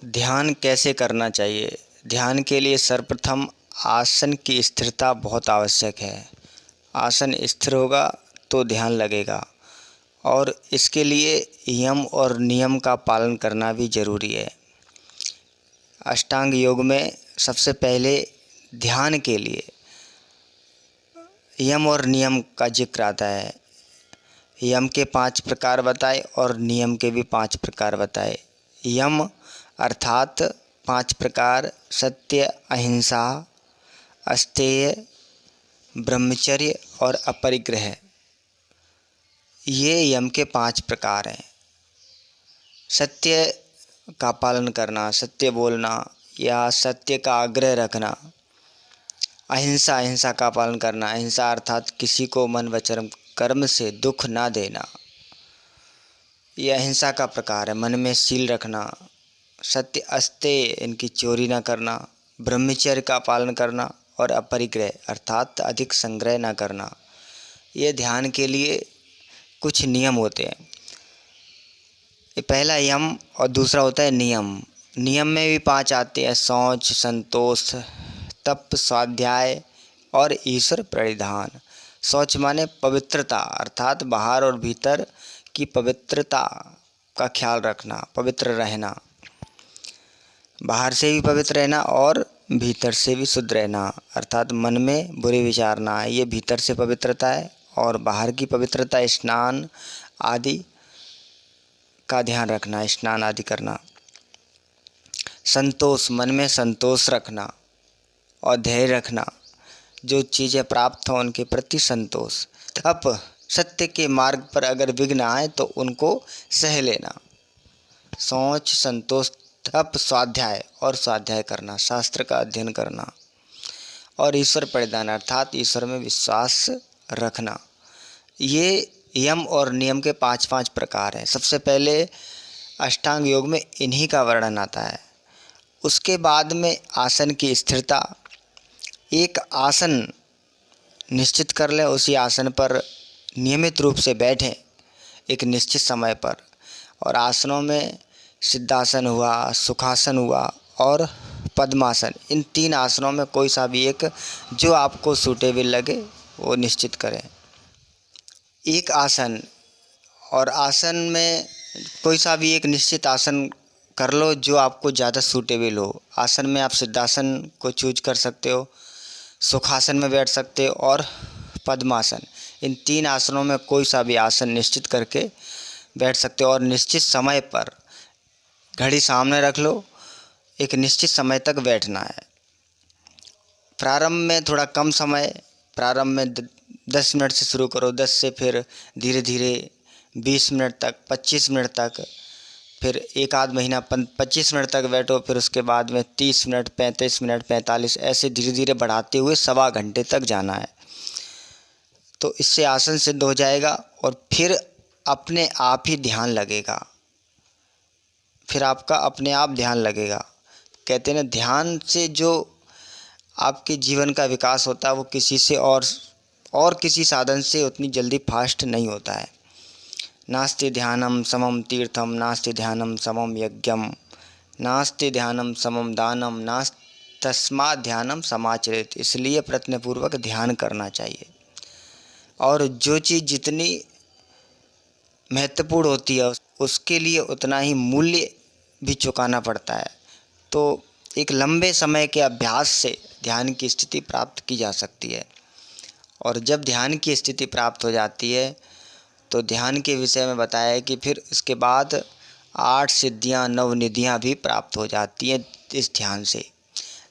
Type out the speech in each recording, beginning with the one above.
ध्यान कैसे करना चाहिए? ध्यान के लिए सर्वप्रथम आसन की स्थिरता बहुत आवश्यक है। आसन स्थिर होगा तो ध्यान लगेगा और इसके लिए यम और नियम का पालन करना भी ज़रूरी है। अष्टांग योग में सबसे पहले ध्यान के लिए यम और नियम का जिक्र आता है। यम के 5 प्रकार बताए और नियम के भी 5 प्रकार बताए। यम अर्थात 5 प्रकार: सत्य, अहिंसा, अस्तेय, ब्रह्मचर्य और अपरिग्रह। ये यम के 5 प्रकार हैं। सत्य का पालन करना, सत्य बोलना या सत्य का आग्रह रखना। अहिंसा, अहिंसा का पालन करना। अहिंसा अर्थात किसी को मन वचन कर्म से दुख ना देना, ये अहिंसा का प्रकार है। मन में शील रखना। सत्य, अस्तेय, इनकी चोरी ना करना। ब्रह्मचर्य का पालन करना और अपरिग्रह अर्थात अधिक संग्रह ना करना। ये ध्यान के लिए कुछ नियम होते हैं। ये पहला यम और दूसरा होता है नियम। नियम में भी 5 आते हैं: शौच, संतोष, तप, स्वाध्याय और ईश्वर प्रणिधान। शौच माने पवित्रता अर्थात बाहर और भीतर की पवित्रता का ख्याल रखना, पवित्र रहना। बाहर से भी पवित्र रहना और भीतर से भी शुद्ध रहना अर्थात मन में बुरे विचार ना आए, ये भीतर से पवित्रता है। और बाहर की पवित्रता स्नान आदि का ध्यान रखना, स्नान आदि करना। संतोष, मन में संतोष रखना और धैर्य रखना, जो चीज़ें प्राप्त हों उनके प्रति संतोष। तप, सत्य के मार्ग पर अगर विघ्न आए तो उनको सह लेना। शौच, संतोष, तप, स्वाध्याय और स्वाध्याय करना, शास्त्र का अध्ययन करना। और ईश्वर प्रणिधान अर्थात ईश्वर में विश्वास रखना। ये यम और नियम के 5 प्रकार हैं। सबसे पहले अष्टांग योग में इन्हीं का वर्णन आता है। उसके बाद में आसन की स्थिरता। एक आसन निश्चित कर लें, उसी आसन पर नियमित रूप से बैठें एक निश्चित समय पर। और आसनों में सिद्धासन हुआ, सुखासन हुआ और पद्मासन, इन 3 आसनों में कोई सा भी एक जो आपको सूटेबल लगे वो निश्चित करें। एक आसन और आसन में कोई सा भी एक निश्चित आसन कर लो जो आपको ज़्यादा सूटेबल हो। आसन में आप सिद्धासन को चूज कर सकते हो, सुखासन में बैठ सकते हो और पद्मासन। इन 3 आसनों में कोई सा भी आसन निश्चित करके बैठ सकते हो। और निश्चित समय पर घड़ी सामने रख लो, एक निश्चित समय तक बैठना है। प्रारंभ में थोड़ा कम समय, प्रारंभ में 10 मिनट से शुरू करो, 10 से फिर धीरे धीरे 20 मिनट तक, 25 मिनट तक, फिर एक आध महीना 25 मिनट तक बैठो, फिर उसके बाद में 30 मिनट, 35 मिनट, 45, ऐसे धीरे धीरे बढ़ाते हुए 1.25 घंटे तक जाना है। तो इससे आसन सिद्ध हो जाएगा और फिर अपने आप ही ध्यान लगेगा। फिर आपका अपने आप ध्यान लगेगा। कहते हैं ना, ध्यान से जो आपके जीवन का विकास होता है वो किसी से और किसी साधन से उतनी जल्दी फास्ट नहीं होता है। नास्ति ध्यानम समम तीर्थम, नास्ति ध्यानम समम यज्ञम, नास्ति ध्यानम समम दानम, तस्मात् ध्यानम समाचरेत। इसलिए प्रयत्नपूर्वक ध्यान करना चाहिए। और जो चीज़ जितनी महत्वपूर्ण होती है उसके लिए उतना ही मूल्य भी चुकाना पड़ता है। तो एक लंबे समय के अभ्यास से ध्यान की स्थिति प्राप्त की जा सकती है। और जब ध्यान की स्थिति प्राप्त हो जाती है तो ध्यान के विषय में बताया है कि फिर इसके बाद 8 सिद्धियां, 9 निधियां भी प्राप्त हो जाती हैं इस ध्यान से।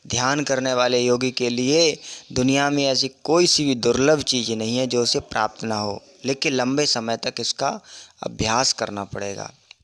ध्यान करने वाले योगी के लिए दुनिया में ऐसी कोई सी भी दुर्लभ चीज़ नहीं है जो उसे प्राप्त ना हो, लेकिन लंबे समय तक इसका अभ्यास करना पड़ेगा।